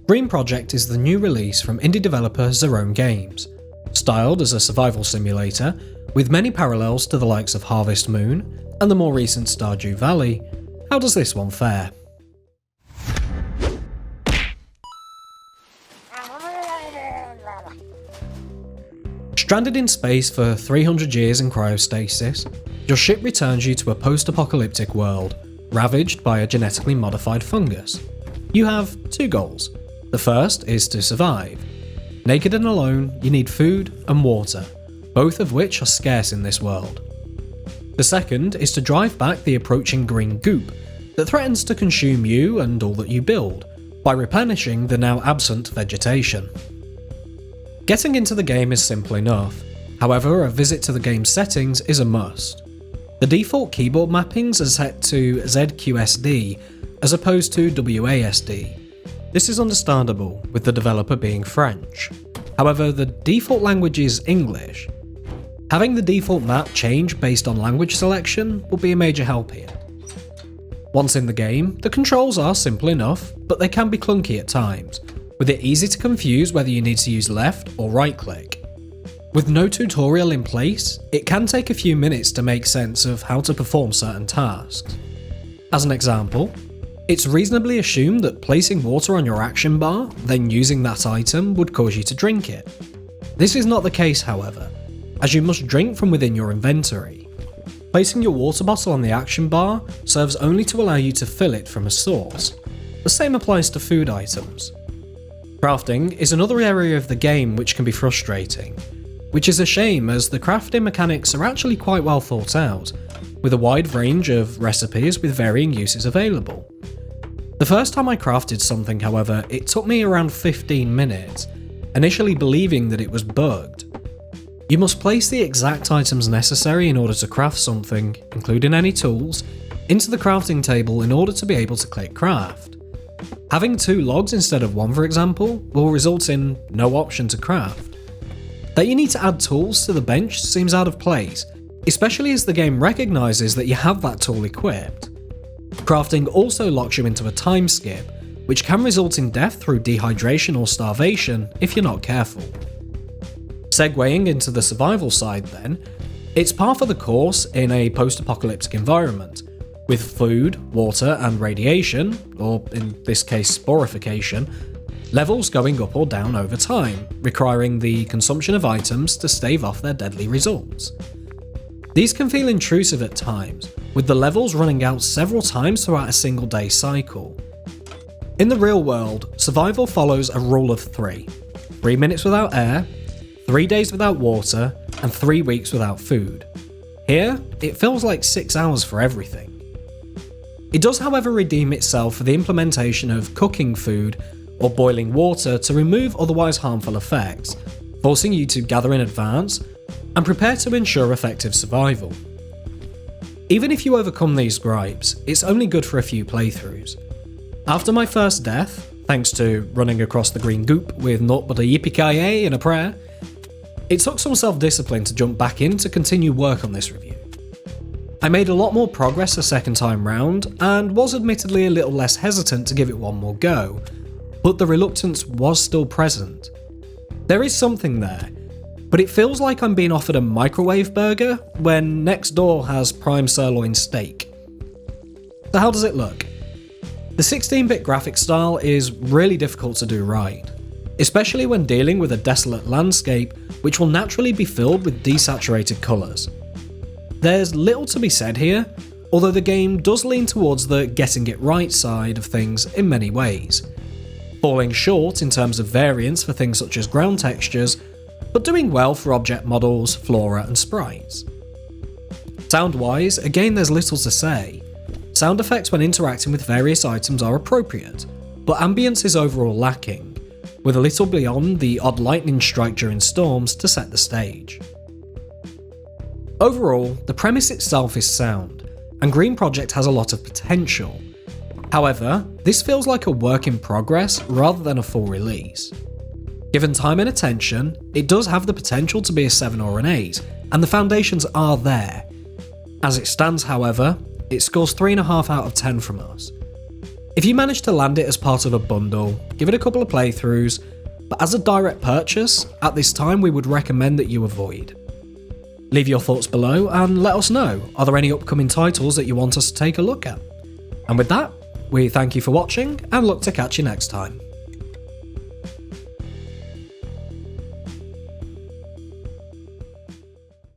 Green Project is the new release from indie developer Zerone Games. Styled as a survival simulator, with many parallels to the likes of Harvest Moon and the more recent Stardew Valley, how does this one fare? Stranded in space for 300 years in cryostasis, your ship returns you to a post-apocalyptic world, ravaged by a genetically modified fungus. You have two goals. The first is to survive. Naked and alone, you need food and water, both of which are scarce in this world. The second is to drive back the approaching green goop that threatens to consume you and all that you build, by replenishing the now absent vegetation. Getting into the game is simple enough, however a visit to the game's settings is a must. The default keyboard mappings are set to ZQSD as opposed to WASD. This is understandable, with the developer being French. However, the default language is English. Having the default map change based on language selection will be a major help here. Once in the game, the controls are simple enough, but they can be clunky at times, with it easy to confuse whether you need to use left or right click. With no tutorial in place, it can take a few minutes to make sense of how to perform certain tasks. As an example, it's reasonably assumed that placing water on your action bar, then using that item, would cause you to drink it. This is not the case, however, as you must drink from within your inventory. Placing your water bottle on the action bar serves only to allow you to fill it from a source. The same applies to food items. Crafting is another area of the game which can be frustrating, which is a shame as the crafting mechanics are actually quite well thought out, with a wide range of recipes with varying uses available. The first time I crafted something, however, it took me around 15 minutes, initially believing that it was bugged. You must place the exact items necessary in order to craft something, including any tools, into the crafting table in order to be able to click craft. Having 2 logs instead of 1, for example, will result in no option to craft. That you need to add tools to the bench seems out of place, especially as the game recognises that you have that tool equipped. Crafting also locks you into a time skip, which can result in death through dehydration or starvation if you're not careful. Segueing into the survival side then, it's par for the course in a post-apocalyptic environment, with food, water and radiation, or in this case sporification, levels going up or down over time, requiring the consumption of items to stave off their deadly results. These can feel intrusive at times, with the levels running out several times throughout a single day cycle. In the real world, survival follows a rule of 3. 3 minutes without air, 3 days without water, and 3 weeks without food. Here, it feels like 6 hours for everything. It does however redeem itself for the implementation of cooking food or boiling water to remove otherwise harmful effects, forcing you to gather in advance and prepare to ensure effective survival. Even if you overcome these gripes, it's only good for a few playthroughs. After my first death, thanks to running across the green goop with naught but a yippee-ki-yay and a prayer, it took some self-discipline to jump back in to continue work on this review. I made a lot more progress a second time round, and was admittedly a little less hesitant to give it one more go, but the reluctance was still present. There is something there, but it feels like I'm being offered a microwave burger when next door has prime sirloin steak. So how does it look? The 16-bit graphic style is really difficult to do right, especially when dealing with a desolate landscape which will naturally be filled with desaturated colours. There's little to be said here, although the game does lean towards the getting it right side of things in many ways, falling short in terms of variance for things such as ground textures, but doing well for object models, flora and sprites. Sound-wise, again there's little to say. Sound effects when interacting with various items are appropriate, but ambience is overall lacking, with a little beyond the odd lightning strike during storms to set the stage. Overall, the premise itself is sound, and Green Project has a lot of potential. However, this feels like a work in progress rather than a full release. Given time and attention, it does have the potential to be a 7 or an 8, and the foundations are there. As it stands, however, it scores 3.5 out of 10 from us. If you manage to land it as part of a bundle, give it a couple of playthroughs, but as a direct purchase, at this time we would recommend that you avoid. Leave your thoughts below and let us know, are there any upcoming titles that you want us to take a look at? And with that, we thank you for watching and look to catch you next time.